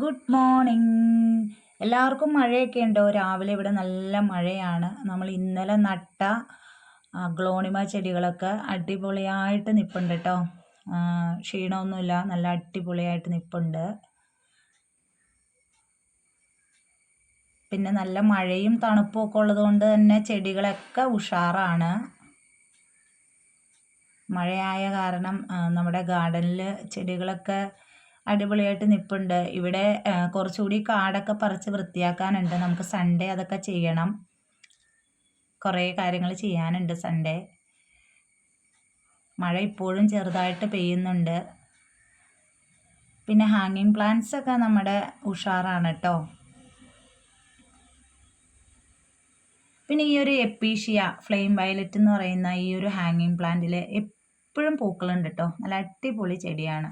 Good morning. എല്ലാവർക്കും മഴയൊക്കെ ഉണ്ടോ? രാവിലെ ഇവിടെ നല്ല മഴയാണ്. നമ്മൾ ഇന്നലെ നട്ട അഗ്ലോണിമ ചെടികളൊക്കെ അടിപൊളിയായിട്ട് നിൽപ്പുണ്ട് കേട്ടോ. ക്ഷീണമൊന്നുമില്ല, നല്ല അടിപൊളിയായിട്ട് നിൽപ്പുണ്ട്. പിന്നെ നല്ല മഴയും തണുപ്പും ഒക്കെ ഉള്ളതുകൊണ്ട് തന്നെ ചെടികളൊക്കെ ഉഷാറാണ്. മഴയായ കാരണം നമ്മുടെ ഗാർഡനിൽ ചെടികളൊക്കെ അടിപൊളിയായിട്ട് നിൽപ്പുണ്ട്. ഇവിടെ കുറച്ചുകൂടി കാടൊക്കെ പറിച്ച് വൃത്തിയാക്കാനുണ്ട്. നമുക്ക് സൺഡേ അതൊക്കെ ചെയ്യണം. കുറേ കാര്യങ്ങൾ ചെയ്യാനുണ്ട് സൺഡേ. മഴ ഇപ്പോഴും ചെറുതായിട്ട് പെയ്യുന്നുണ്ട്. പിന്നെ ഹാങ്ങിങ് പ്ലാന്റ്സ് ഒക്കെ നമ്മുടെ ഉഷാറാണ് കേട്ടോ. പിന്നെ ഈ ഒരു എപ്പീഷ്യ ഫ്ലെയിം വയലറ്റ് എന്ന് പറയുന്ന ഈ ഒരു ഹാങ്ങിങ് പ്ലാന്റിൽ എപ്പോഴും പൂക്കളുണ്ട് കേട്ടോ. നല്ല അടിപൊളി ചെടിയാണ്.